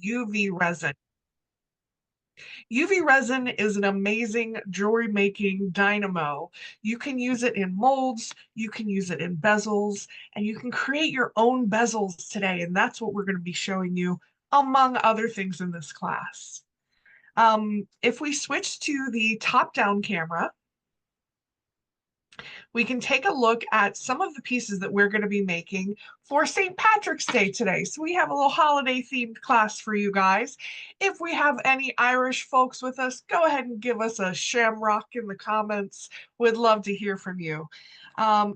UV resin. UV resin is an amazing jewelry making dynamo. You can use it in molds, you can use it in bezels, and you can create your own bezels today. And that's what we're going to be showing you, among other things, in this class. If we switch to the top-down camera, we can take a look at some of the pieces that we're going to be making for St. Patrick's Day today. So we have a little holiday themed class for you guys. If we have any Irish folks with us, go ahead and give us a shamrock in the comments. We'd love to hear from you.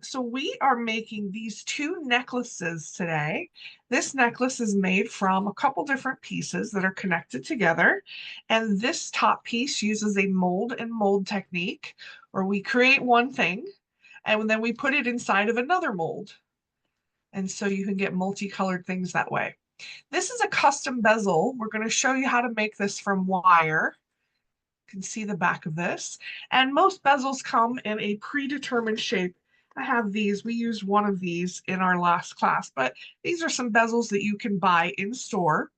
So we are making these two necklaces today. This necklace is made from a couple different pieces that are connected together. And this top piece uses a mold and mold technique, where we create one thing and then we put it inside of another mold. And so you can get multicolored things that way. This is a custom bezel. We're going to show you how to make this from wire. You can see the back of this. And most bezels come in a predetermined shape. I have these. We used one of these in our last class, but these are some bezels that you can buy in store.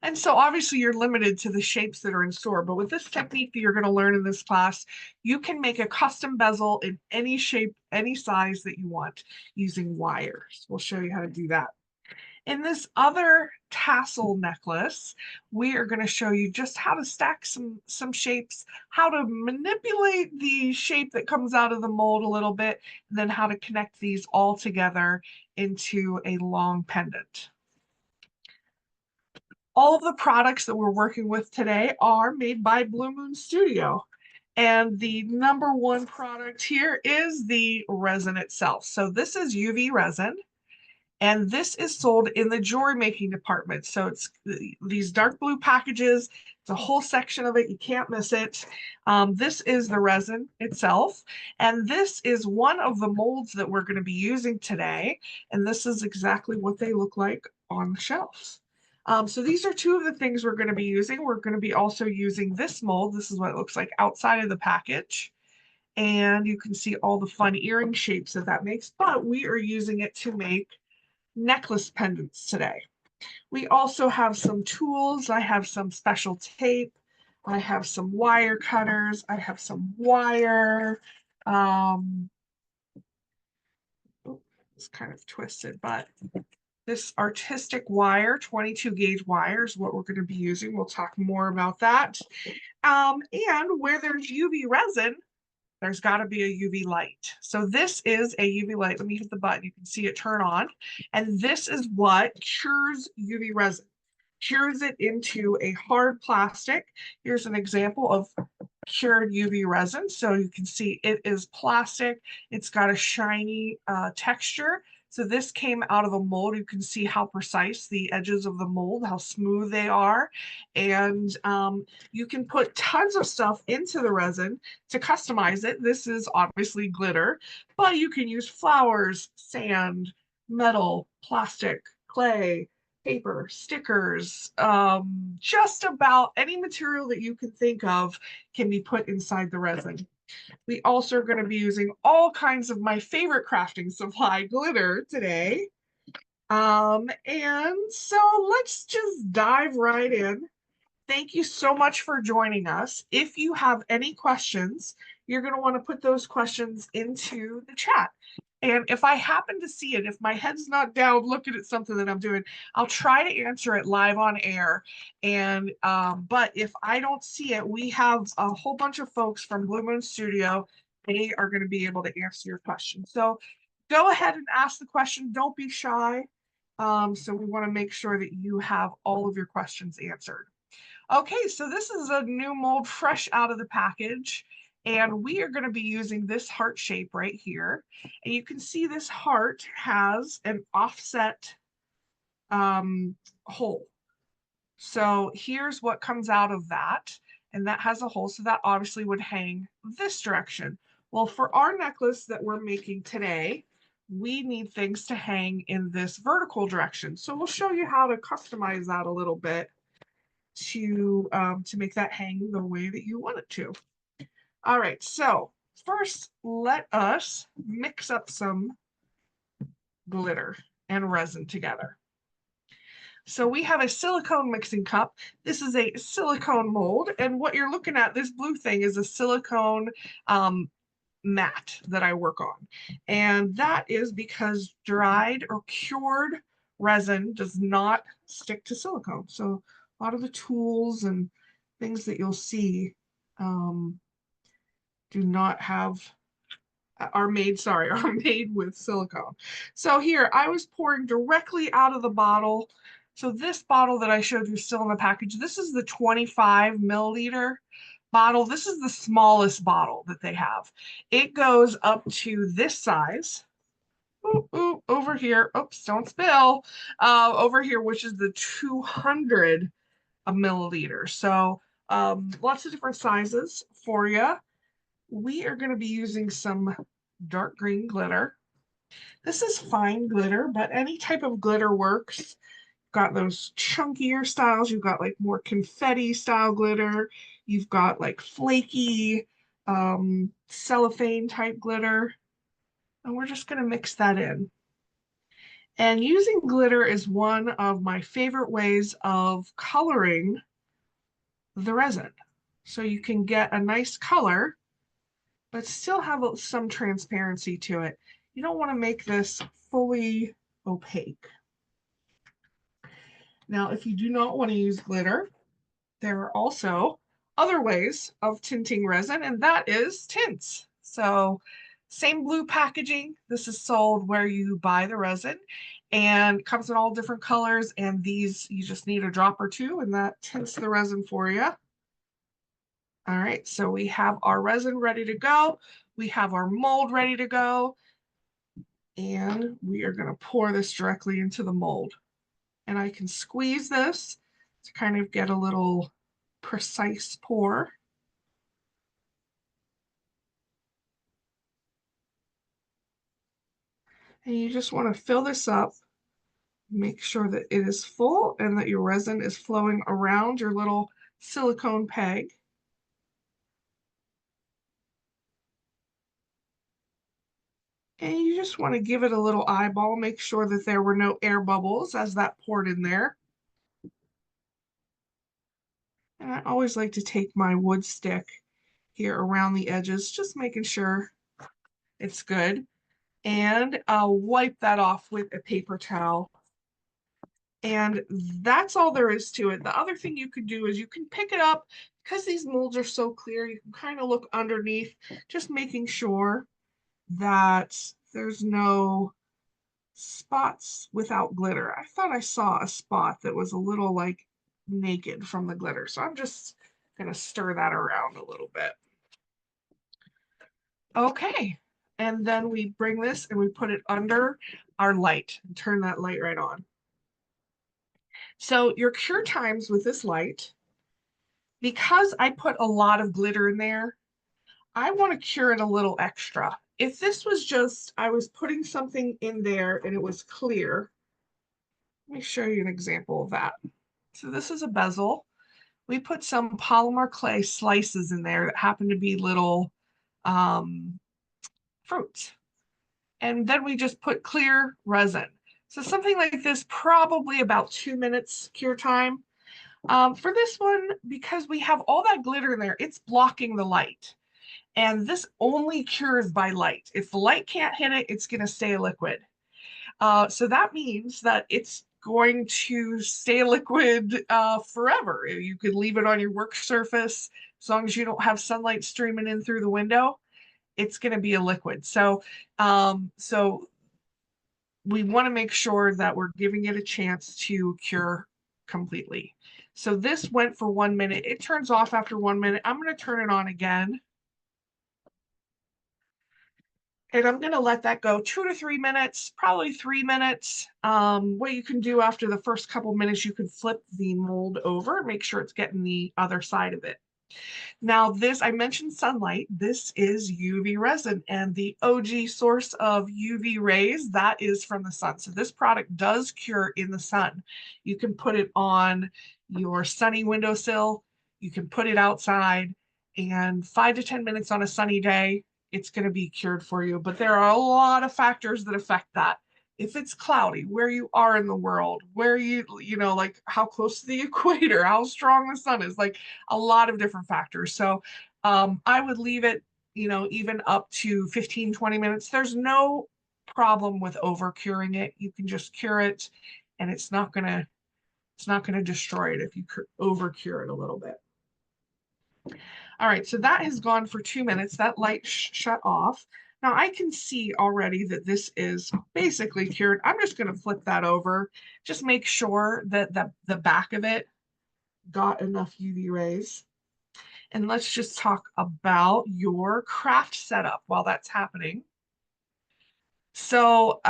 And so obviously you're limited to the shapes that are in store, but with this technique that you're going to learn in this class, you can make a custom bezel in any shape, any size that you want using wires. We'll show you how to do that. In this other tassel necklace, we are going to show you just how to stack some shapes, how to manipulate the shape that comes out of the mold a little bit, and then how to connect these all together into a long pendant. All of the products that we're working with today are made by Blue Moon Studio. And the number one product here is the resin itself. So this is UV resin, and this is sold in the jewelry making department. So it's these dark blue packages. It's a whole section of it. You can't miss it. This is the resin itself. And this is one of the molds that we're going to be using today. And this is exactly what they look like on the shelves. So these are two of the things we're going to be using. We're going to be also using this mold. This is what it looks like outside of the package. And you can see all the fun earring shapes that makes, but we are using it to make necklace pendants today. We also have some tools. I have some special tape. I have some wire cutters. I have some wire. It's kind of twisted, but this artistic wire, 22 gauge wire, is what we're going to be using. We'll talk more about that. And where there's UV resin, there's got to be a UV light. So this is a UV light. Let me hit the button. You can see it turn on. And this is what cures UV resin. Cures it into a hard plastic. Here's an example of cured UV resin. So you can see it is plastic. It's got a shiny texture. So this came out of a mold. You can see how precise the edges of the mold, how smooth they are. And you can put tons of stuff into the resin to customize it. This is obviously glitter, but you can use flowers, sand, metal, plastic, clay, paper, stickers, just about any material that you can think of can be put inside the resin. We also are going to be using all kinds of my favorite crafting supply, glitter, today. And so let's just dive right in. Thank you so much for joining us. If you have any questions, you're going to want to put those questions into the chat. And if I happen to see it, if my head's not down looking at something that I'm doing, I'll try to answer it live on air. And but if I don't see it, we have a whole bunch of folks from Blue Moon Studio. They are going to be able to answer your question. So go ahead and ask the question. Don't be shy. So we want to make sure that you have all of your questions answered. Okay, so this is a new mold fresh out of the package. And we are going to be using this heart shape right here. And you can see this heart has an offset hole. So here's what comes out of that. And that has a hole. So that obviously would hang this direction. Well, for our necklace that we're making today, we need things to hang in this vertical direction. So we'll show you how to customize that a little bit to make that hang the way that you want it to. All right, so first let us mix up some glitter and resin together. So we have a silicone mixing cup. This is a silicone mold, and what you're looking at, this blue thing, is a silicone mat that I work on. And that is because dried or cured resin does not stick to silicone. So a lot of the tools and things that you'll see do not have are made, sorry, are made with silicone. So here I was pouring directly out of the bottle. So this bottle that I showed you is still in the package. This is the 25 milliliter bottle. This is the smallest bottle that they have. It goes up to this size. Ooh, ooh, over here. Oops, don't spill. Over here, which is the 200 milliliter. So lots of different sizes for you. We are going to be using some dark green glitter. This is fine glitter, but any type of glitter works. Got those chunkier styles. You've got like more confetti style glitter. You've got like flaky cellophane type glitter. And we're just going to mix that in. And using glitter is one of my favorite ways of coloring the resin. So you can get a nice color but still have some transparency to it. You don't want to make this fully opaque. Now, if you do not want to use glitter, there are also other ways of tinting resin, and that is tints. So same blue packaging. This is sold where you buy the resin and comes in all different colors. And these, you just need a drop or two and that tints the resin for you. All right, so we have our resin ready to go. We have our mold ready to go. And we are going to pour this directly into the mold. And I can squeeze this to kind of get a little precise pour. And you just want to fill this up, make sure that it is full and that your resin is flowing around your little silicone peg. And you just want to give it a little eyeball, make sure that there were no air bubbles as that poured in there. And I always like to take my wood stick here around the edges, just making sure it's good. And I'll wipe that off with a paper towel. And that's all there is to it. The other thing you could do is you can pick it up because these molds are so clear. You can kind of look underneath, just making sure that there's no spots without glitter. I thought I saw a spot that was a little like naked from the glitter. So I'm just going to stir that around a little bit. Okay. And then we bring this and we put it under our light and turn that light right on. So your cure times with this light, because I put a lot of glitter in there, I want to cure it a little extra. If this was just, I was putting something in there and it was clear, let me show you an example of that. So this is a bezel. We put some polymer clay slices in there that happen to be little fruits. And then we just put clear resin. So something like this, probably about 2 minutes cure time. For this one, because we have all that glitter in there, it's blocking the light. And this only cures by light. If the light can't hit it, it's going to stay a liquid. So that means that it's going to stay liquid forever. You could leave it on your work surface as long as you don't have sunlight streaming in through the window. It's going to be a liquid. So we want to make sure that we're giving it a chance to cure completely. So this went for 1 minute. It turns off after 1 minute. I'm going to turn it on again. And I'm going to let that go 2 to 3 minutes, probably 3 minutes. What you can do after the first couple minutes, you can flip the mold over, make sure it's getting the other side of it. Now this, I mentioned sunlight. This is UV resin, and the OG source of UV rays, that is from the sun. So this product does cure in the sun. You can put it on your sunny windowsill. You can put it outside, and 5 to 10 minutes on a sunny day, it's going to be cured for you. But there are a lot of factors that affect that. if it's cloudy, where you are in the world, where you know, like how close to the equator, how strong the sun is, like a lot of different factors. So I would leave it, you know, even up to 15, 20 minutes. There's no problem with over curing it. You can just cure it and it's not gonna destroy it if you over cure it a little bit. All right, so that has gone for 2 minutes. That light shut off. Now I can see already that this is basically cured. I'm just going to flip that over. Just make sure that the back of it got enough UV rays. And let's just talk about your craft setup while that's happening. So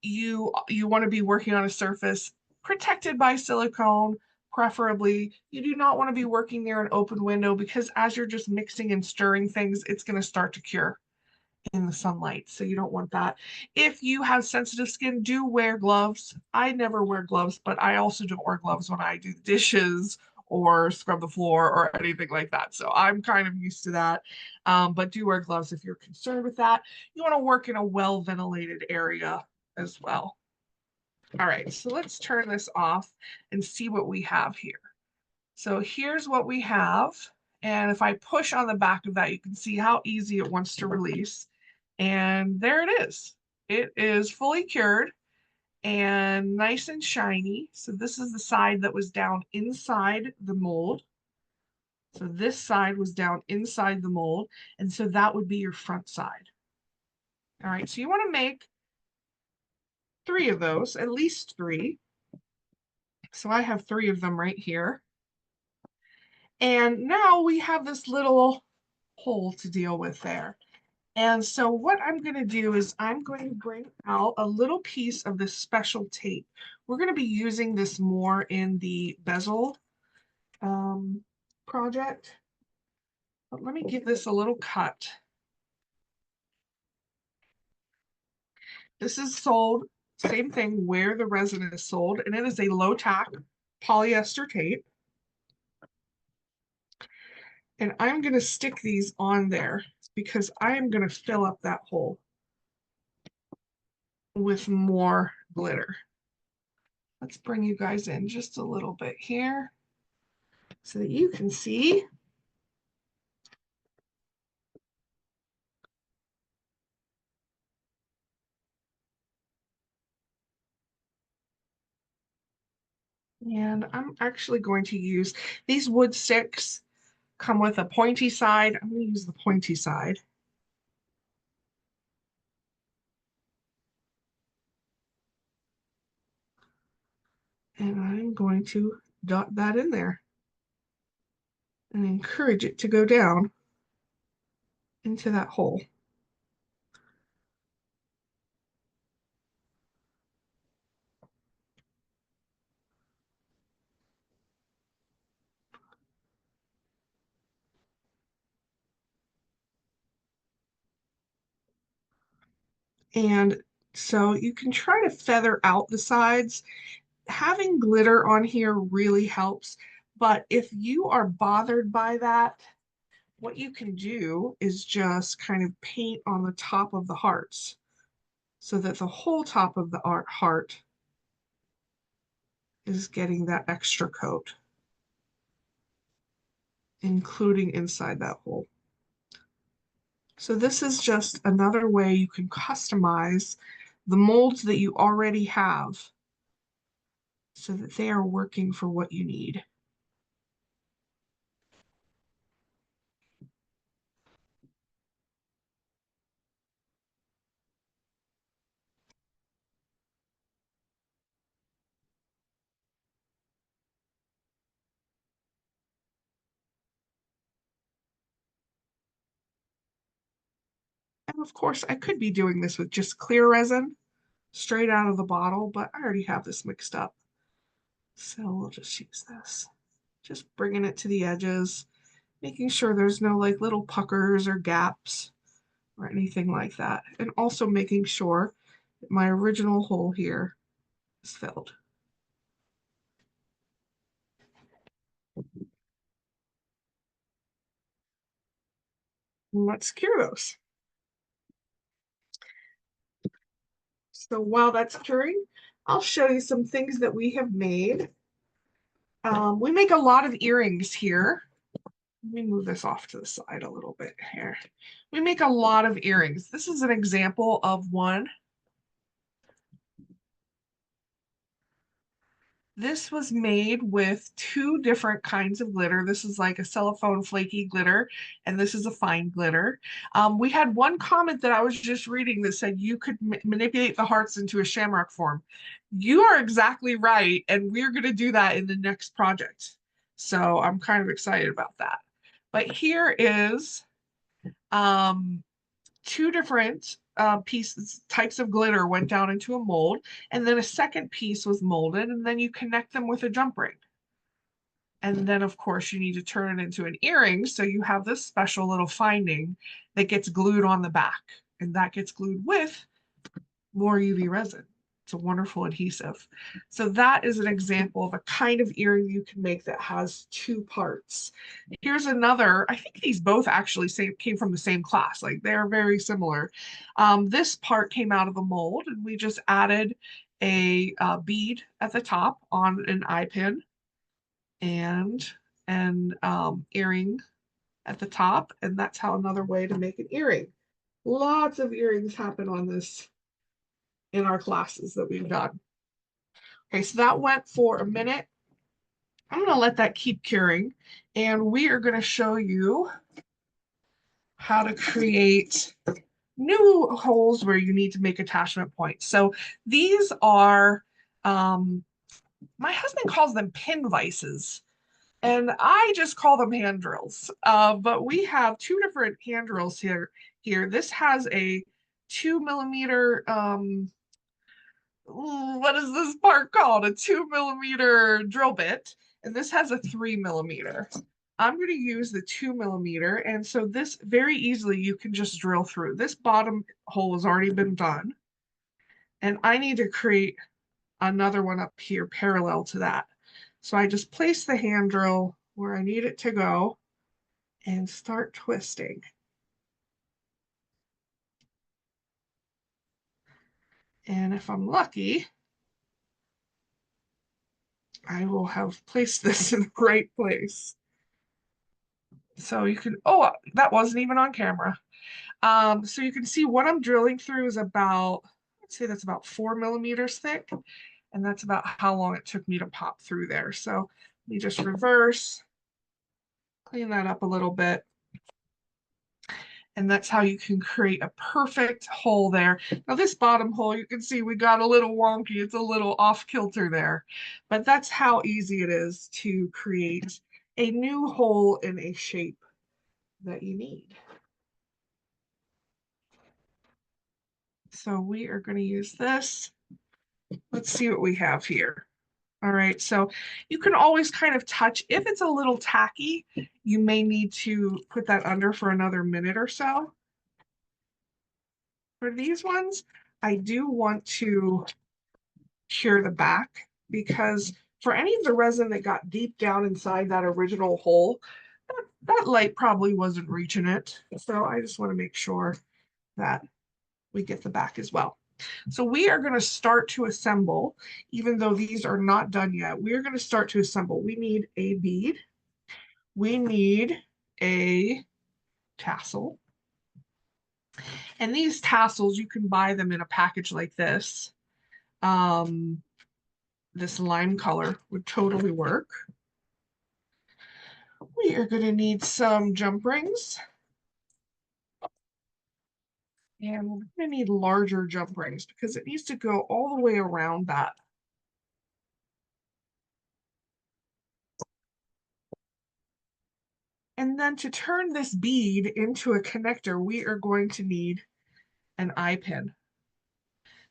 you want to be working on a surface protected by silicone, preferably. You do not want to be working near an open window because as you're just mixing and stirring things, it's going to start to cure in the sunlight. So you don't want that. If you have sensitive skin, do wear gloves. I never wear gloves, but I also don't wear gloves when I do the dishes or scrub the floor or anything like that. So I'm kind of used to that. But do wear gloves if you're concerned with that. You want to work in a well ventilated area as well. All right, so let's turn this off and see what we have here. So here's what we have. And if I push on the back of that, you can see how easy it wants to release. And there it is. It is fully cured and nice and shiny. So this is the side that was down inside the mold. So this side was down inside the mold. And so that would be your front side. All right, so you want to make 3 of those, at least 3. So I have 3 of them right here. And now we have this little hole to deal with there. And so what I'm going to do is I'm going to bring out a little piece of this special tape. We're going to be using this more in the bezel project. But let me give this a little cut. This is sold, same thing where the resin is sold, and it is a low tack polyester tape. And I'm going to stick these on there because I am going to fill up that hole with more glitter. Let's bring you guys in just a little bit here so that you can see. And I'm actually going to use these wood sticks come with a pointy side. I'm going to use the pointy side. And I'm going to dot that in there and encourage it to go down into that hole. And so you can try to feather out the sides. Having glitter on here really helps. But if you are bothered by that, what you can do is just kind of paint on the top of the hearts so that the whole top of the heart is getting that extra coat, including inside that hole. So this is just another way you can customize the molds that you already have so that they are working for what you need. And of course, I could be doing this with just clear resin straight out of the bottle, but I already have this mixed up. So we'll just use this. Just bringing it to the edges, making sure there's no like little puckers or gaps or anything like that. And also making sure that my original hole here is filled. Let's cure those. So while that's curing, I'll show you some things that we have made. We make a lot of earrings here. Let me move this off to the side a little bit here. We make a lot of earrings. This is an example of one. This was made with two different kinds of glitter. This is like a cellophane flaky glitter, and this is a fine glitter. We had one comment that I was just reading that said you could manipulate the hearts into a shamrock form. You are exactly right, and we're going to do that in the next project. So I'm kind of excited about that. But here is um, two different pieces, types of glitter went down into a mold, and then a second piece was molded, and then you connect them with a jump ring. And then, of course, you need to turn it into an earring. So you have this special little finding that gets glued on the back, and that gets glued with more UV resin. It's a wonderful adhesive. So that is an example of a kind of earring you can make that has two parts. Here's another. I think these both actually came from the same class. Like they're very similar. This part came out of a mold, and we just added a bead at the top on an eye pin and an earring at the top. And that's how another way to make an earring. Lots of earrings happen on this in our classes that we've done. Okay, so that went for a minute. I'm going to let that keep curing, and we are going to show you how to create new holes where you need to make attachment points. So these are, my husband calls them pin vices, and I just call them hand drills. But we have two different hand drills here. This has a 2 millimeter what is this part called? A 2 millimeter drill bit, and this has a 3 millimeter. I'm going to use the 2 millimeter, and so this very easily you can just drill through. This bottom hole has already been done, and I need to create another one up here parallel to that. So I just place the hand drill where I need it to go and start twisting. And if I'm lucky, I will have placed this in the right place. So you can, oh, that wasn't even on camera. So you can see what I'm drilling through is about, let's say that's about 4 millimeters thick. And that's about how long it took me to pop through there. So let me just reverse, clean that up a little bit. And that's how you can create a perfect hole there. Now this bottom hole, you can see we got a little wonky. It's a little off kilter there, but that's how easy it is to create a new hole in a shape that you need. So we are going to use this. Let's see what we have here. All right, so you can always kind of touch. If it's a little tacky, you may need to put that under for another minute or so. For these ones, I do want to cure the back because for any of the resin that got deep down inside that original hole, that light probably wasn't reaching it. So I just want to make sure that we get the back as well. So we are going to start to assemble, even though these are not done yet. We're going to start to assemble. We need a bead. We need a tassel. And these tassels, you can buy them in a package like this. This lime color would totally work. We are going to need some jump rings. And we're going to need larger jump rings because it needs to go all the way around that. And then to turn this bead into a connector, we are going to need an eye pin.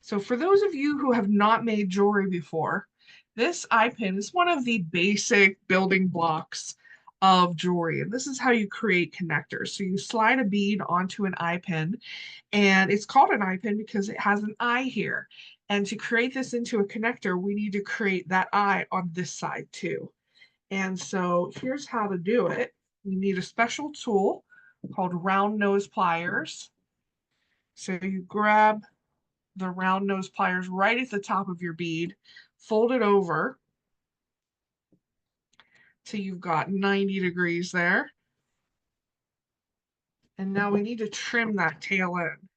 So for those of you who have not made jewelry before, this eye pin is one of the basic building blocks of jewelry. And this is how you create connectors. So you slide a bead onto an eye pin, and it's called an eye pin because it has an eye here. And to create this into a connector, we need to create that eye on this side too. And so here's how to do it. We need a special tool called round nose pliers. So you grab the round nose pliers right at the top of your bead, fold it over till you've got 90 degrees there. And now we need to trim that tail end.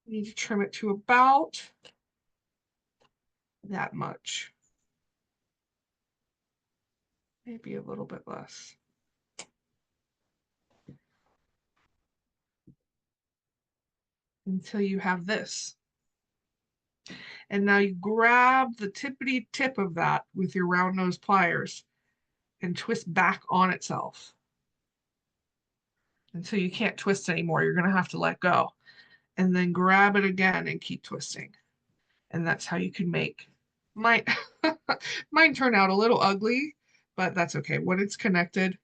We need to trim it to about that much. Maybe a little bit less. Until you have this. And now you grab the tippity tip of that with your round nose pliers and twist back on itself until you can't twist anymore. You're going to have to let go. And then grab it again and keep twisting. And that's how you can make mine. Mine turned out a little ugly, but that's okay. When it's connected,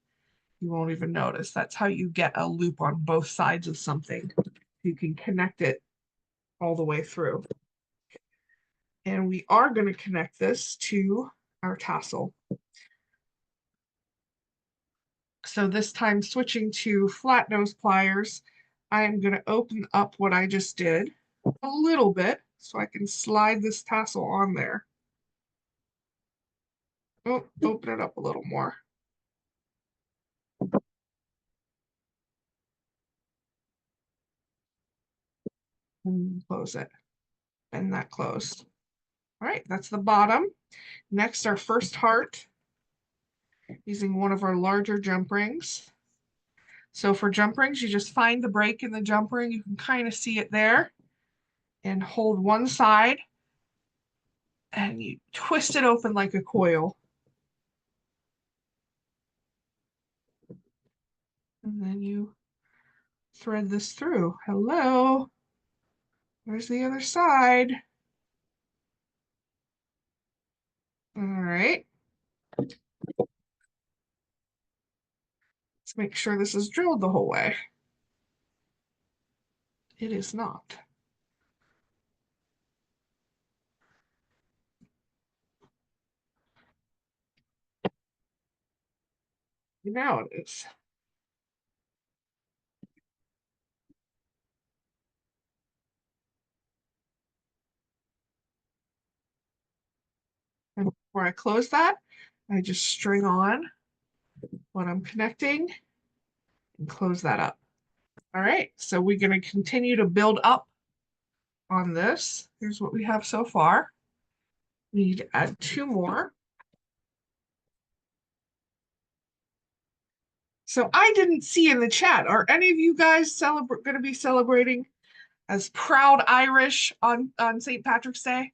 you won't even notice. That's how you get a loop on both sides of something. You can connect it all the way through. And we are going to connect this to our tassel. So this time, switching to flat nose pliers, I am going to open up what I just did a little bit so I can slide this tassel on there. Oh, open it up a little more. And close it. And that closed. All right, that's the bottom. Next, our first heart, using one of our larger jump rings. So for jump rings, you just find the break in the jump ring. You can kind of see it there. And hold one side. And you twist it open like a coil. And then you thread this through. Hello. There's the other side. All right. Let's make sure this is drilled the whole way. It is not. Now it is. And before I close that, I just string on what I'm connecting and close that up. All right, so we're going to continue to build up on this. Here's what we have so far. We need to add 2 more. So I didn't see in the chat, are any of you guys going to be celebrating as proud Irish on St. Patrick's Day?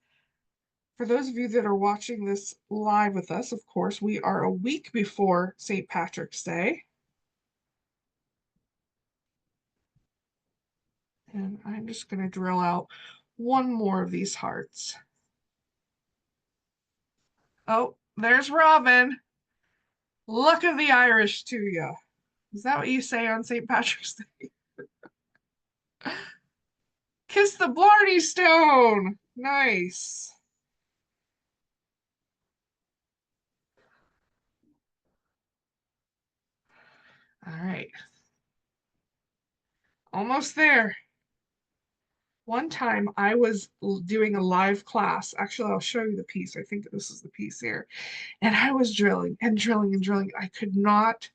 For those of you that are watching this live with us, of course, we are a week before St. Patrick's Day. And I'm just going to drill out 1 more of these hearts. Oh, there's Robin. Luck of the Irish to you. Is that what you say on St. Patrick's Day? Kiss the Blarney Stone. Nice. All right. Almost there. One time I was doing a live class. Actually, I'll show you the piece. I think this is the piece here. And I was drilling and drilling and drilling. I could not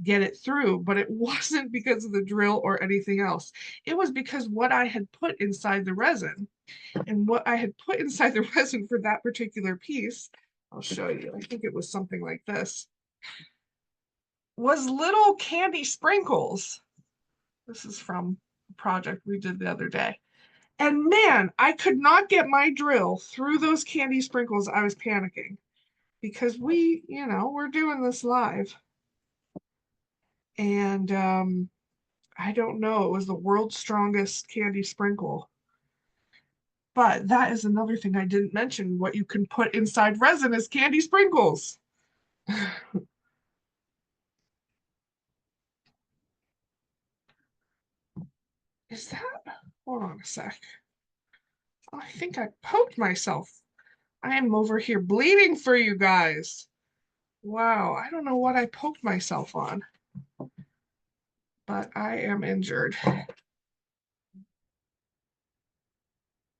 get it through, but it wasn't because of the drill or anything else. It was because what I had put inside the resin, and what I had put inside the resin for that particular piece, I'll show you. I think it was something like this, was little candy sprinkles. This is from a project we did the other day. And man, I could not get my drill through those candy sprinkles. I was panicking because we're doing this live. And I don't know, it was the world's strongest candy sprinkle. But that is another thing I didn't mention. What you can put inside resin is candy sprinkles. Is that? Hold on a sec. Oh, I think I poked myself. I am over here bleeding for you guys. Wow, I don't know what I poked myself on, but I am injured.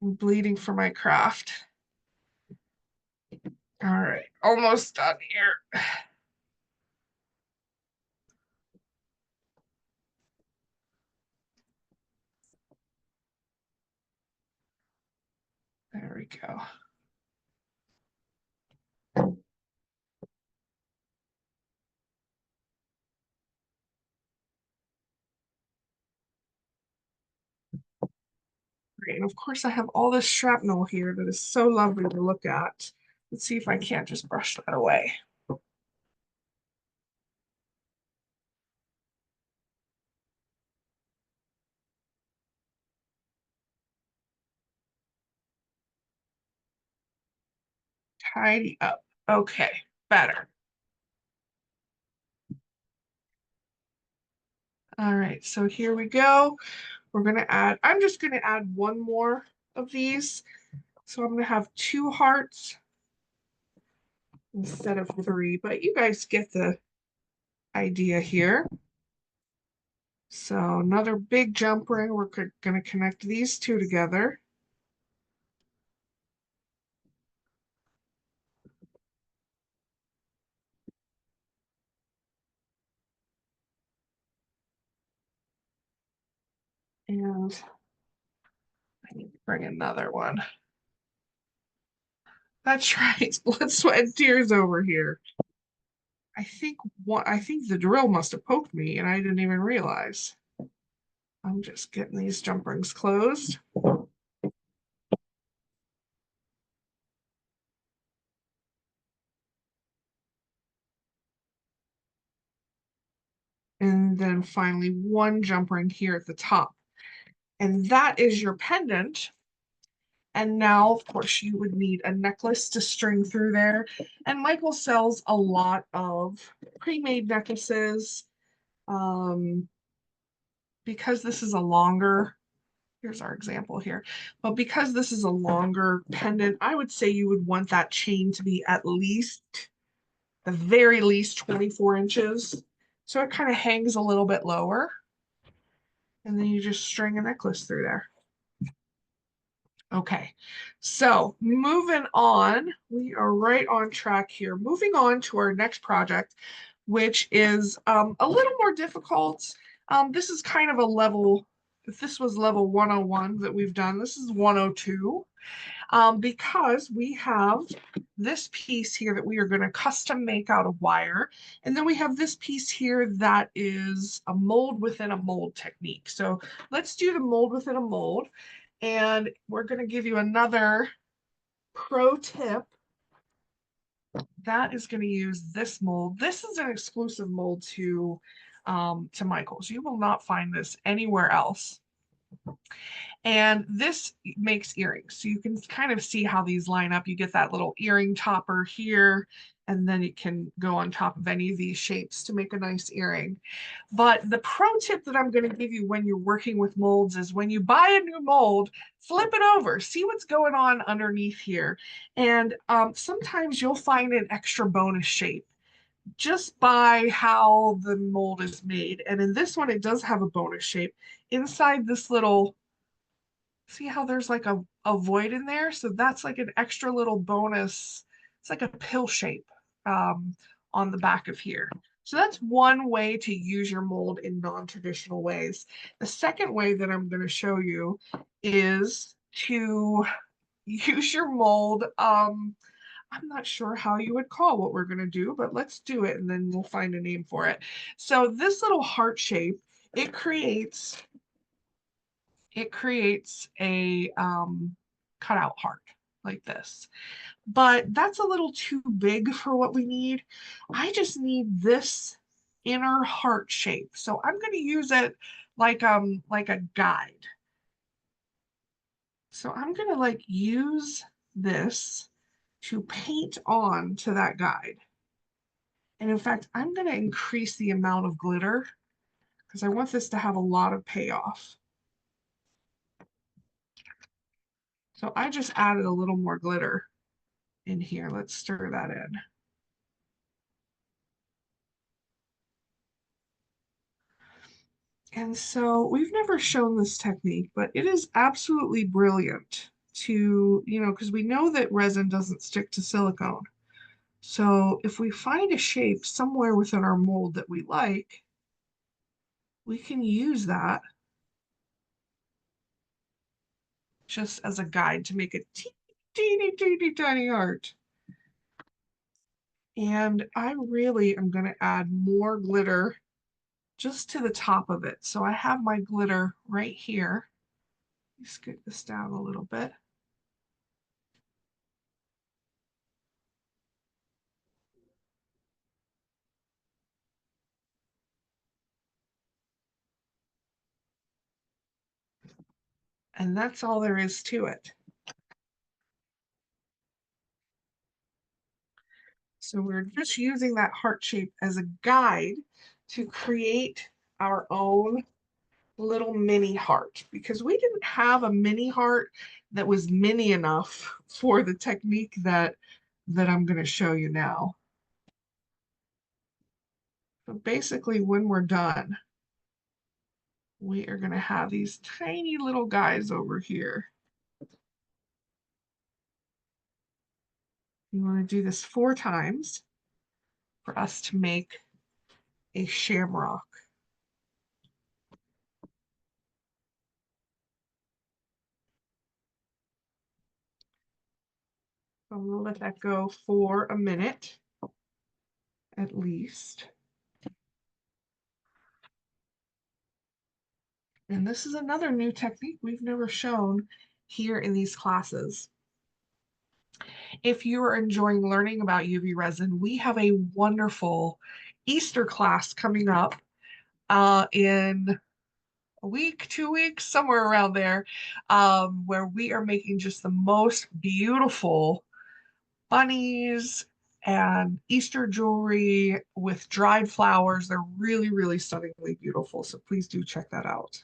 I'm bleeding for my craft. All right, almost done here. There we go. Great. And of course, I have all this shrapnel here that is so lovely to look at. Let's see if I can't just brush that away. Tidy up. Okay, better. All right, so here we go. We're gonna add, I'm just gonna add one more of these. So I'm gonna have 2 hearts instead of 3, but you guys get the idea here. So another big jump ring, we're gonna connect these two together. And I need to bring another one. That's right, blood, sweat, and tears over here. I think the drill must have poked me and I didn't even realize. I'm just getting these jump rings closed. And then finally one jump ring here at the top. And that is your pendant. And now, of course, you would need a necklace to string through there. And Michael sells a lot of pre-made necklaces. Um, because this is a longer, here's our example here, but because this is a longer pendant, I would say you would want that chain to be at least, the very least 24 inches. So it kind of hangs a little bit lower. And then you just string a necklace through there. Okay, so moving on, we are right on track here. Moving on to our next project, which is a little more difficult. This is kind of a level, if this was level 101 that we've done, this is 102. Because we have this piece here that we are going to custom make out of wire. And then we have this piece here that is a mold within a mold technique. So let's do the mold within a mold. And we're going to give you another pro tip. That is going to use this mold. This is an exclusive mold to Michael's. You will not find this anywhere else. And this makes earrings. So you can kind of see how these line up. You get that little earring topper here, and then it can go on top of any of these shapes to make a nice earring. But the pro tip that I'm going to give you when you're working with molds is when you buy a new mold, flip it over, see what's going on underneath here. And sometimes you'll find an extra bonus shape just by how the mold is made. And in this one, it does have a bonus shape. Inside this little, see how there's like a void in there? So that's like an extra little bonus. It's like a pill shape on the back of here. So that's one way to use your mold in non-traditional ways. The second way that I'm going to show you is to use your mold. I'm not sure how you would call what we're going to do, but let's do it and then we'll find a name for it. So this little heart shape, it creates a cutout heart like this. But that's a little too big for what we need. I just need this inner heart shape. So I'm going to use it like a guide. So I'm going to like use this to paint on to that guide. And in fact, I'm going to increase the amount of glitter because I want this to have a lot of payoff. So I just added a little more glitter in here. Let's stir that in. And so we've never shown this technique, but it is absolutely brilliant to, because we know that resin doesn't stick to silicone. So if we find a shape somewhere within our mold that we like, we can use that just as a guide to make a teeny, teeny, tiny heart. And I really am going to add more glitter just to the top of it. So I have my glitter right here. Let's get this down a little bit. And that's all there is to it. So we're just using that heart shape as a guide to create our own little mini heart, because we didn't have a mini heart that was mini enough for the technique that I'm going to show you now. So basically, when we're done, we are going to have these tiny little guys over here. You want to do this 4 times for us to make a shamrock. So I'm going to let that go for a minute at least. And this is another new technique we've never shown here in these classes. If you are enjoying learning about UV resin, we have a wonderful Easter class coming up in a week, 2 weeks, somewhere around there, where we are making just the most beautiful bunnies and Easter jewelry with dried flowers. They're really, really stunningly beautiful. So please do check that out.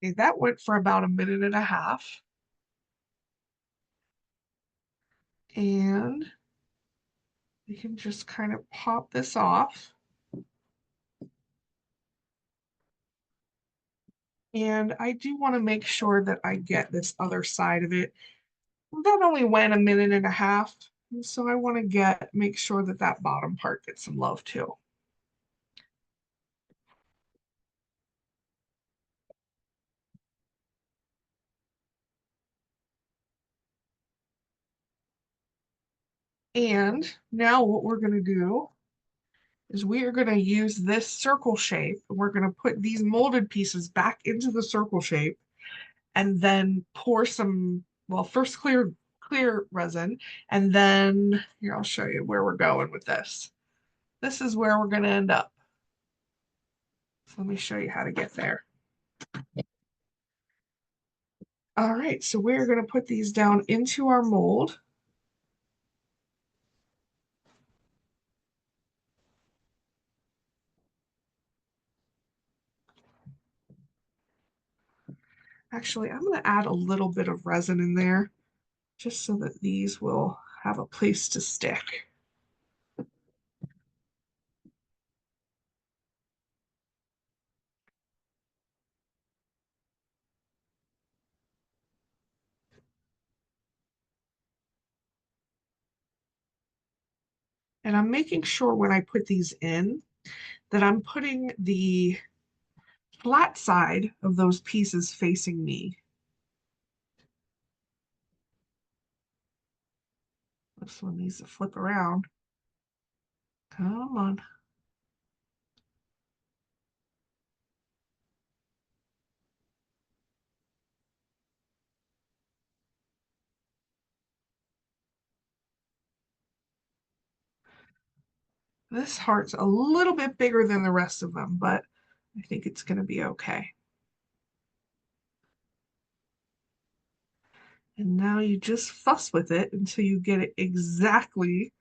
Okay, that went for about a minute and a half. And we can just kind of pop this off. And I do want to make sure that I get this other side of it. That only went a minute and a half. And so I want to make sure that that bottom part gets some love too. And now what we're going to do is we are going to use this circle shape. And we're going to put these molded pieces back into the circle shape and then pour some, well, first clear resin, and then here, I'll show you where we're going with this. This is where we're going to end up. So let me show you how to get there. All right, so we're going to put these down into our mold. Actually, I'm going to add a little bit of resin in there just so that these will have a place to stick. And I'm making sure when I put these in that I'm putting the flat side of those pieces facing me. This one needs to flip around. Come on. This heart's a little bit bigger than the rest of them, but I think it's going to be okay. And now you just fuss with it until you get it exactly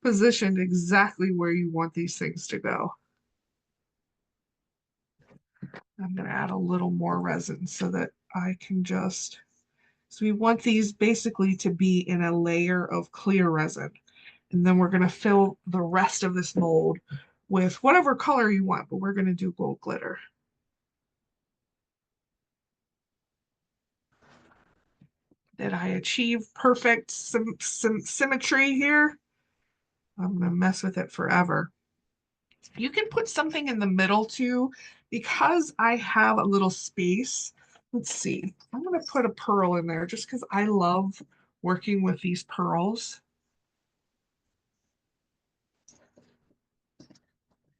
positioned exactly where you want these things to go. I'm going to add a little more resin so that I can just, so we want these basically to be in a layer of clear resin. And then we're going to fill the rest of this mold with whatever color you want, but we're going to do gold glitter. Did I achieve perfect symmetry here? I'm gonna mess with it forever. You can put something in the middle too, because I have a little space. Let's see. I'm gonna put a pearl in there just because I love working with these pearls.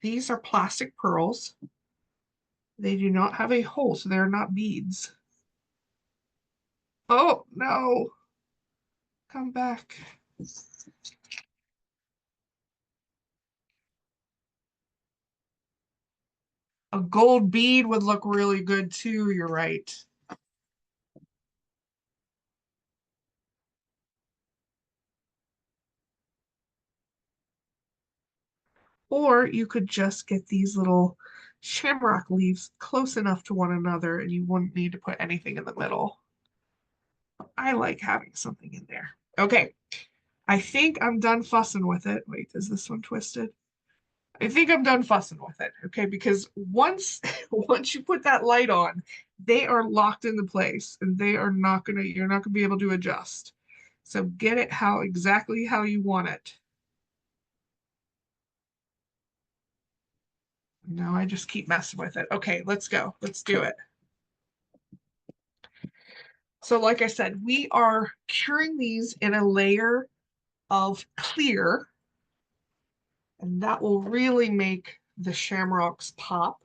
These are plastic pearls. They do not have a hole, so they're not beads. Oh, no. Come back. A gold bead would look really good too, you're right. Or you could just get these little shamrock leaves close enough to one another and you wouldn't need to put anything in the middle. I like having something in there. Okay, I think I'm done fussing with it. Wait, is this one twisted? I think I'm done fussing with it. Okay, because once once you put that light on, they are locked into place and they are not gonna, you're not gonna be able to adjust. So get it how exactly how you want it. No, I just keep messing with it. Okay, let's go. Let's do it. So like I said, we are curing these in a layer of clear, and that will really make the shamrocks pop.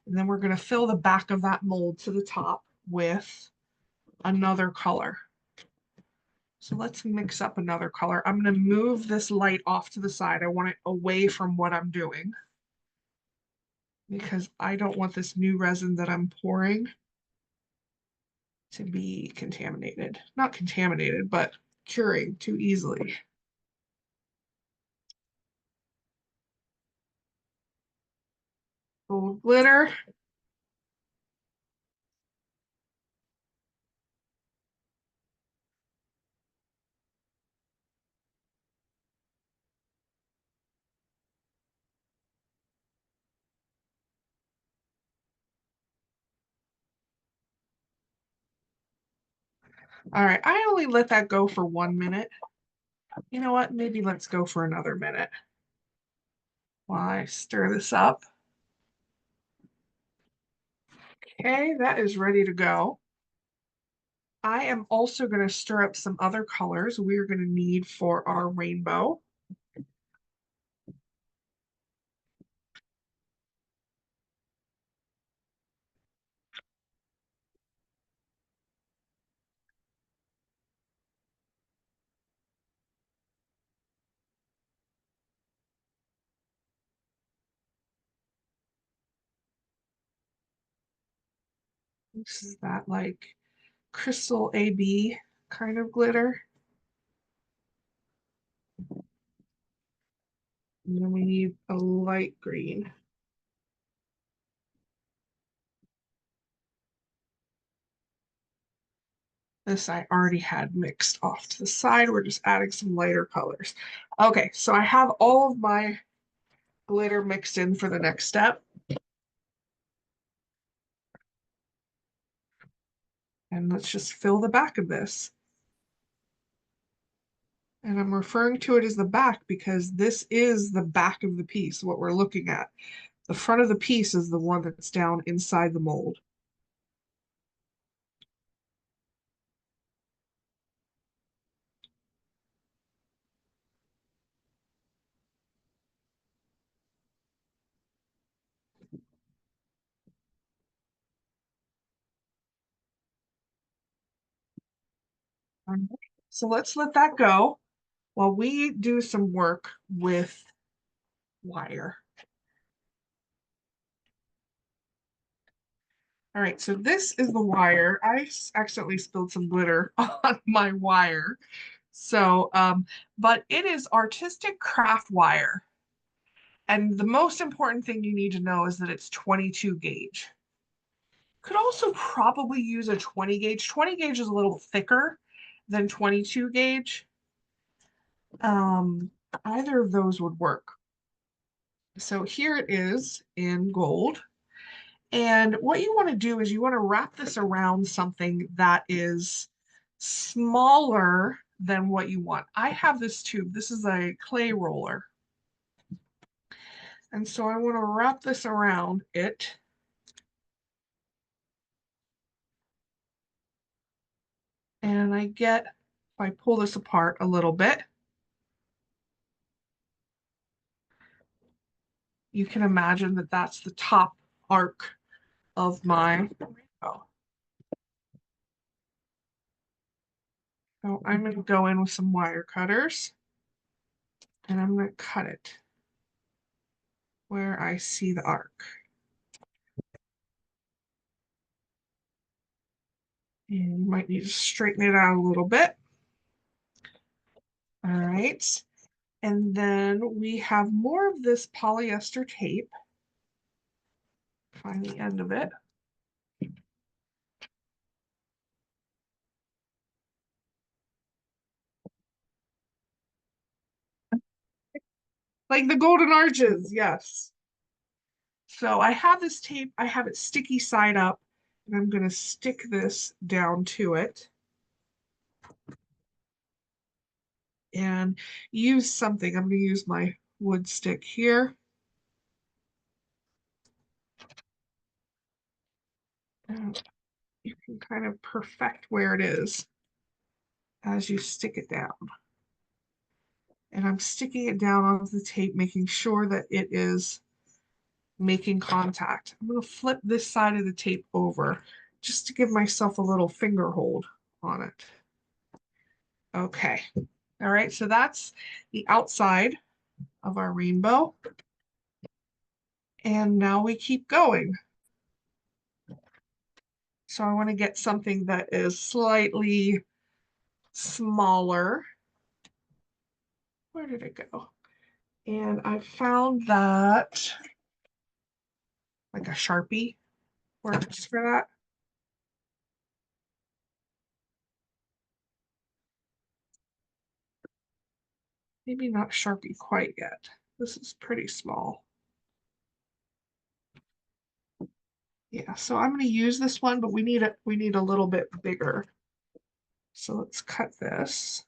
And then we're going to fill the back of that mold to the top with another color. So let's mix up another color. I'm going to move this light off to the side. I want it away from what I'm doing because I don't want this new resin that I'm pouring to be contaminated. Not contaminated, but curing too easily. Gold glitter. All right, I only let that go for 1 minute. You know what? Maybe let's go for another minute while I stir this up. Okay, that is ready to go. I am also going to stir up some other colors we're going to need for our rainbow. This is that like crystal AB kind of glitter. And then we need a light green. This I already had mixed off to the side. We're just adding some lighter colors. Okay, so I have all of my glitter mixed in for the next step. And let's just fill the back of this. And I'm referring to it as the back because this is the back of the piece, what we're looking at. The front of the piece is the one that's down inside the mold. So let's let that go while we do some work with wire. All right, so this is the wire. I accidentally spilled some glitter on my wire. So, but it is artistic craft wire. And the most important thing you need to know is that it's 22 gauge. Could also probably use a 20 gauge. 20 gauge is a little thicker than 22 gauge. Um, Either of those would work. So here it is in gold. And what you want to do is you want to wrap this around something that is smaller than what you want. I have this tube. This is a clay roller. And so I want to wrap this around it. And I get, if I pull this apart a little bit, you can imagine that that's the top arc of my rainbow. So I'm going to go in with some wire cutters and I'm going to cut it where I see the arc. And you might need to straighten it out a little bit. All right. And then we have more of this polyester tape. Find the end of it. Like the golden arches, yes. So I have this tape, I have it sticky side up, and I'm going to stick this down to it and use something. I'm going to use my wood stick here. And you can kind of perfect where it is as you stick it down. And I'm sticking it down onto the tape, making sure that it is making contact. I'm going to flip this side of the tape over just to give myself a little finger hold on it. Okay. All right, so that's the outside of our rainbow. And now we keep going. So I want to get something that is slightly smaller. Where did it go? And I found that like a Sharpie works for that. Maybe not Sharpie quite yet. This is pretty small. Yeah, so I'm going to use this one, but we need a little bit bigger. So let's cut this.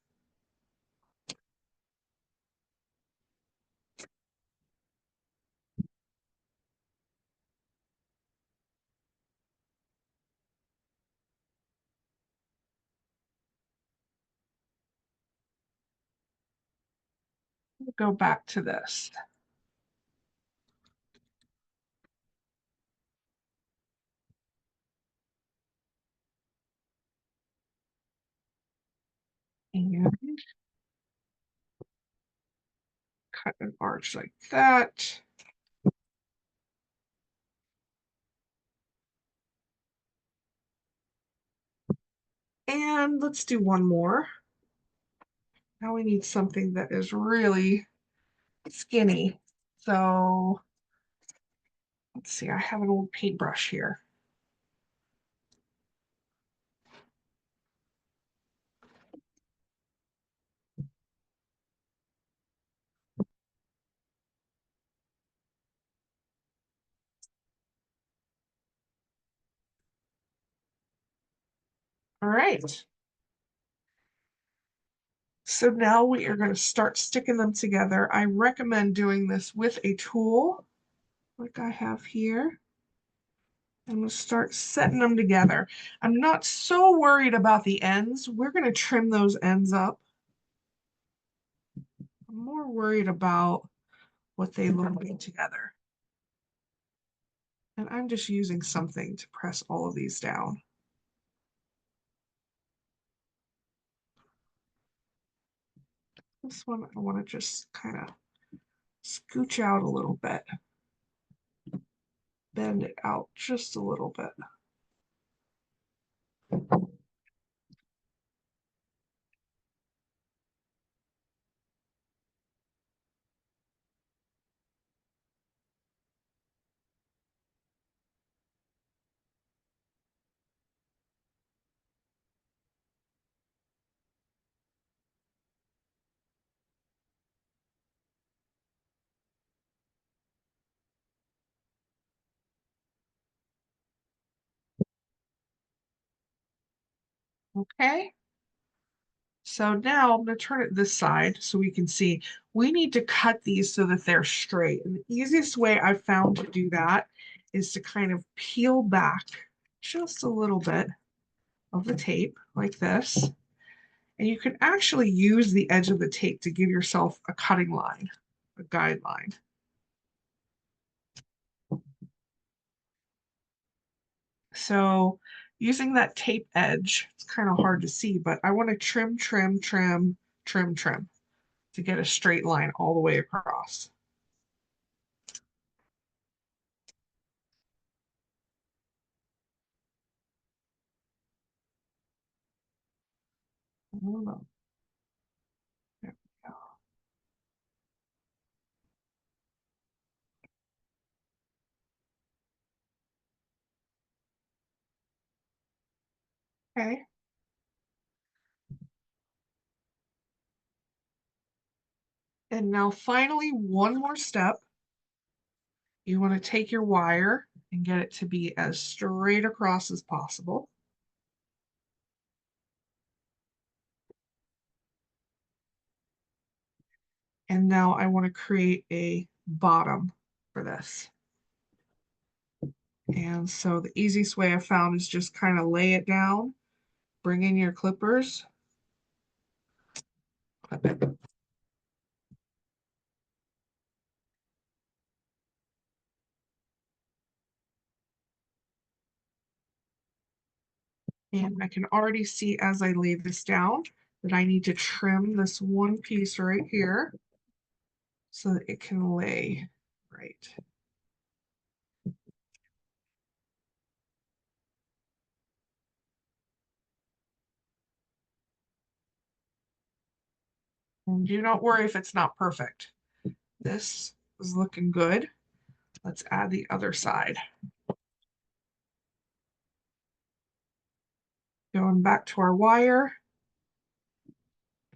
We'll go back to this. And cut an arch like that. And let's do one more. Now we need something that is really skinny. So let's see, I have an old paintbrush here. All right. So now we are going to start sticking them together. I recommend doing this with a tool like I have here. I'm going to start setting them together. I'm not so worried about the ends. We're going to trim those ends up. I'm more worried about what they look like together. And I'm just using something to press all of these down. This one, I want to just kind of scooch out a little bit, bend it out just a little bit. Okay. So now I'm going to turn it this side so we can see. We need to cut these so that they're straight. And the easiest way I've found to do that is to kind of peel back just a little bit of the tape like this. And you can actually use the edge of the tape to give yourself a cutting line, a guideline. So using that tape edge, it's kind of hard to see, but I want to trim, trim, trim, trim, trim to get a straight line all the way across. Oh, there we go. Okay. And now finally, one more step. You want to take your wire and get it to be as straight across as possible. And now I want to create a bottom for this. And so the easiest way I found is just kind of lay it down, bring in your clippers, clip it. And I can already see as I lay this down that I need to trim this one piece right here so that it can lay right. And do not worry if it's not perfect. This is looking good. Let's add the other side. Going back to our wire,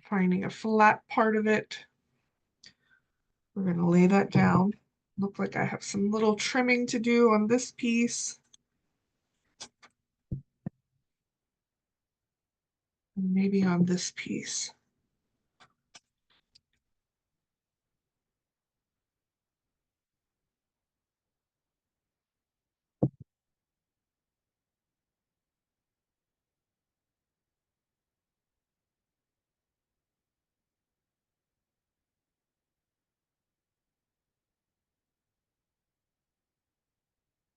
finding a flat part of it. We're going to lay that down. Look like I have some little trimming to do on this piece. And maybe on this piece.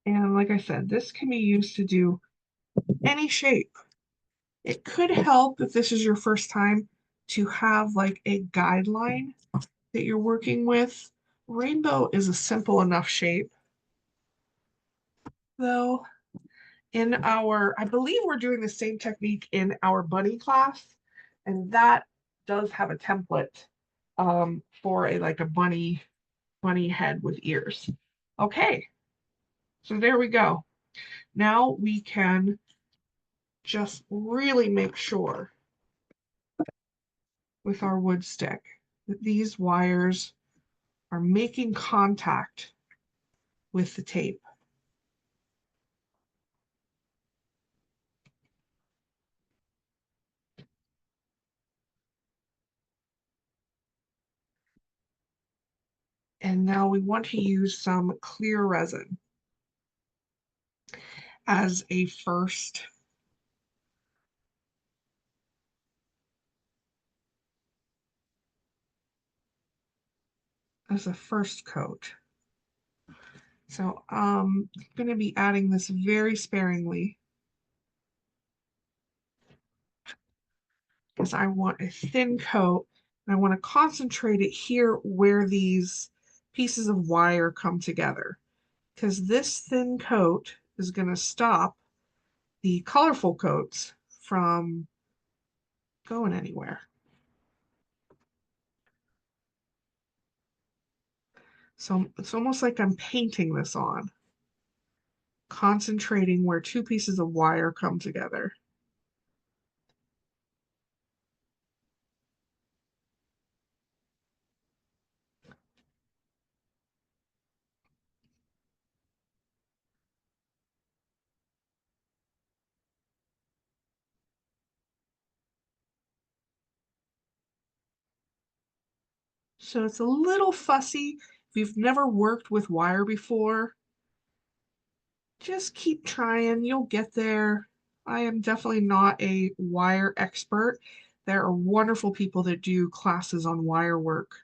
And like I said, this can be used to do any shape. It could help if this is your first time to have like a guideline that you're working with. Rainbow is a simple enough shape, though. In our, I believe we're doing the same technique in our bunny class, and that does have a template for a like a bunny head with ears. Okay, so there we go. Now we can just really make sure with our wood stick that these wires are making contact with the tape. And now we want to use some clear resin as a first coat. So I'm going to be adding this very sparingly because I want a thin coat and I want to concentrate it here where these pieces of wire come together, because this thin coat is going to stop the colorful coats from going anywhere. So it's almost like I'm painting this on, concentrating where two pieces of wire come together. So it's a little fussy. If you've never worked with wire before, just keep trying. You'll get there. I am definitely not a wire expert. There are wonderful people that do classes on wire work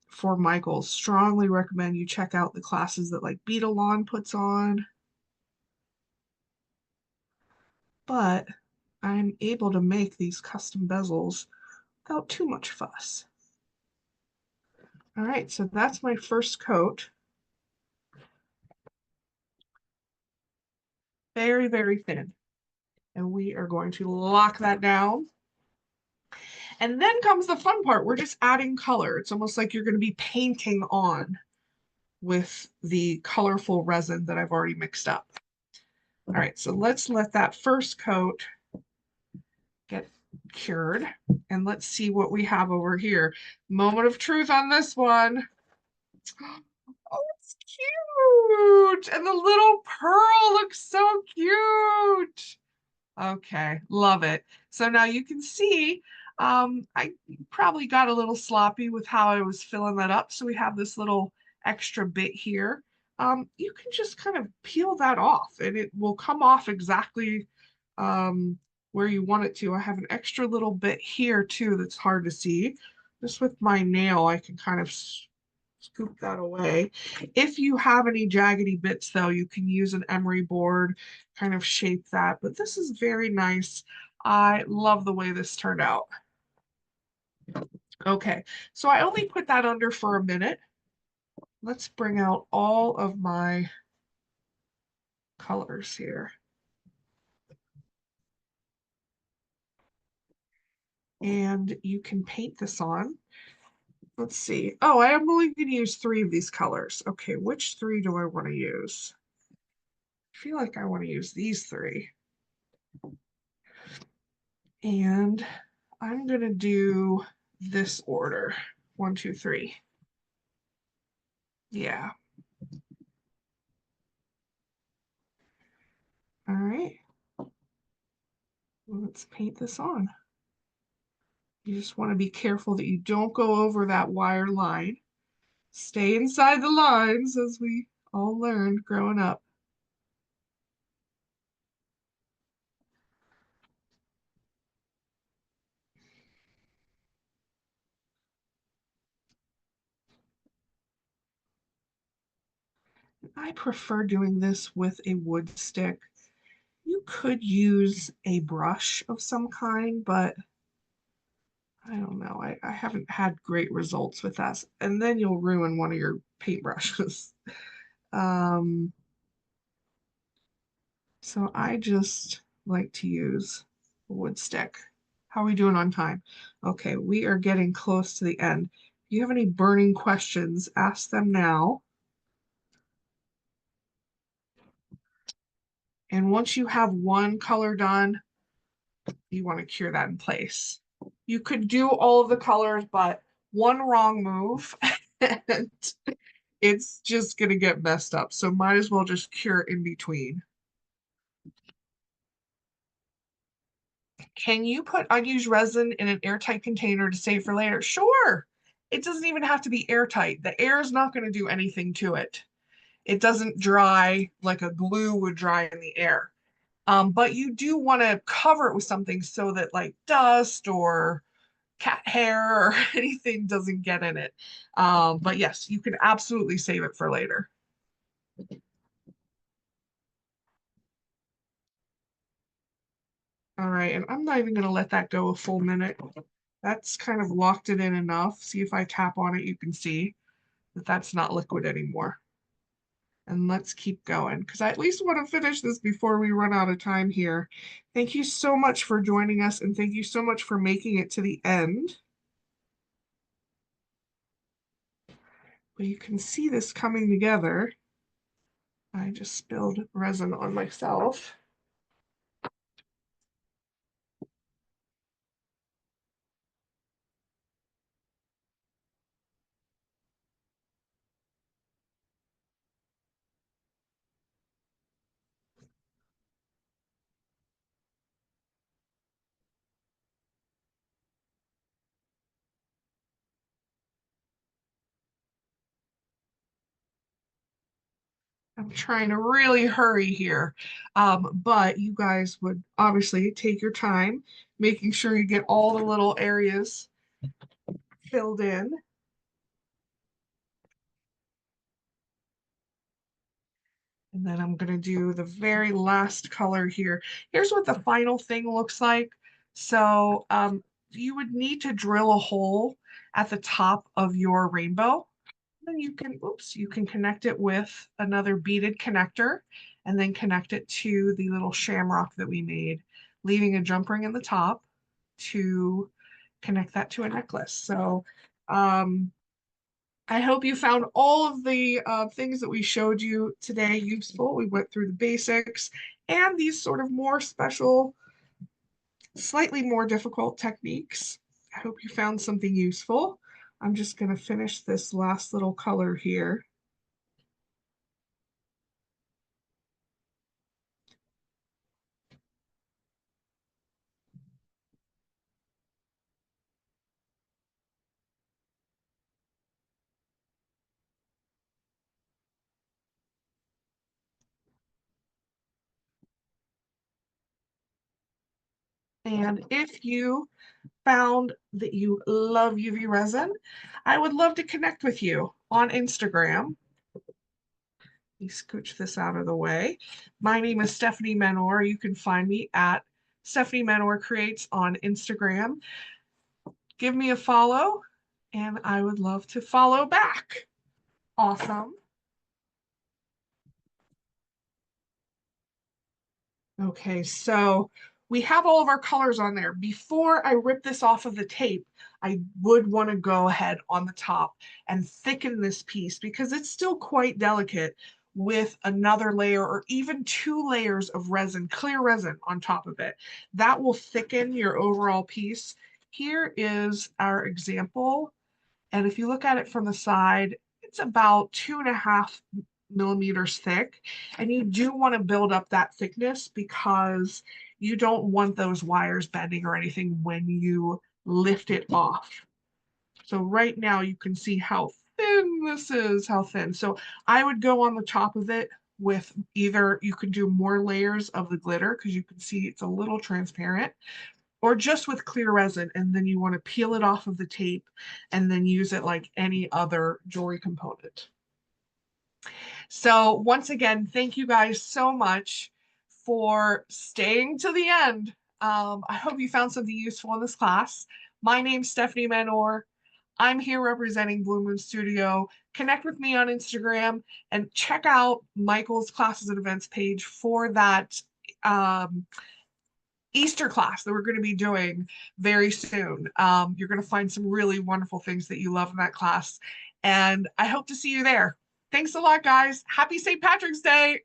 for Michaels. Strongly recommend you check out the classes that like Beetalon puts on. But I'm able to make these custom bezels without too much fuss. All right, so that's my first coat. Very, very thin. And we are going to lock that down. And then comes the fun part. We're just adding color. It's almost like you're going to be painting on with the colorful resin that I've already mixed up. All right, so let's let that first coat get cured. And let's see what we have over here. Moment of truth on this one. Oh, it's cute. And the little pearl looks so cute. Okay, love it. So now you can see I probably got a little sloppy with how I was filling that up. So we have this little extra bit here. You can just kind of peel that off and it will come off exactly where you want it to. I have an extra little bit here too that's hard to see. Just with my nail, I can kind of scoop that away. If you have any jaggedy bits though, you can use an emery board, kind of shape that, but this is very nice. I love the way this turned out. Okay, so I only put that under for a minute. Let's bring out all of my colors here. And you can paint this on. Let's see. Oh, I am only going to use 3 of these colors. Okay, which 3 do I want to use? I feel like I want to use these 3. And I'm going to do this order. 1, 2, 3. Yeah. All right. Let's paint this on. You just want to be careful that you don't go over that wire line. Stay inside the lines, as we all learned growing up. I prefer doing this with a wood stick. You could use a brush of some kind, but I don't know. I haven't had great results with that. And then you'll ruin one of your paintbrushes. Um, so I just like to use a wood stick. How are we doing on time? Okay, we are getting close to the end. If you have any burning questions, ask them now. And once you have one color done, you want to cure that in place. You could do all of the colors, but one wrong move and it's just going to get messed up. So might as well just cure in between. Can you put unused resin in an airtight container to save for later? Sure. It doesn't even have to be airtight. The air is not going to do anything to it. It doesn't dry like a glue would dry in the air. But you do want to cover it with something so that like dust or cat hair or anything doesn't get in it. But yes, you can absolutely save it for later. All right, and I'm not even going to let that go a full minute. That's kind of locked it in enough. See if I tap on it, you can see that that's not liquid anymore. And let's keep going because I at least want to finish this before we run out of time here. Thank you so much for joining us and thank you so much for making it to the end. But you can see this coming together. I just spilled resin on myself. I'm trying to really hurry here. But you guys would obviously take your time, making sure you get all the little areas filled in. And then I'm going to do the very last color here. Here's what the final thing looks like. So you would need to drill a hole at the top of your rainbow. Then you can, oops, you can connect it with another beaded connector and then connect it to the little shamrock that we made, leaving a jump ring in the top to connect that to a necklace. So I hope you found all of the things that we showed you today useful. We went through the basics and these sort of more special, slightly more difficult techniques. I hope you found something useful. I'm just going to finish this last little color here. And if you found that you love UV resin, I would love to connect with you on Instagram. Let me scooch this out of the way. My name is Stephanie Menor. You can find me at Stephanie Menor Creates on Instagram. Give me a follow, and I would love to follow back. Awesome. Okay, so we have all of our colors on there. Before I rip this off of the tape, I would want to go ahead on the top and thicken this piece because it's still quite delicate with another layer or even two layers of resin, clear resin on top of it. That will thicken your overall piece. Here is our example. And if you look at it from the side, it's about 2.5 millimeters thick. And you do want to build up that thickness because you don't want those wires bending or anything when you lift it off. So right now you can see how thin this is, how thin. So I would go on the top of it with either, you could do more layers of the glitter because you can see it's a little transparent, or just with clear resin, and then you want to peel it off of the tape and then use it like any other jewelry component. So once again, thank you guys so much for staying to the end. I hope you found something useful in this class. My name's Stephanie Menor. I'm here representing Blue Moon Studio. Connect with me on Instagram and check out Michael's classes and events page for that Easter class that we're going to be doing very soon. You're going to find some really wonderful things that you love in that class. And I hope to see you there. Thanks a lot, guys. Happy St. Patrick's Day.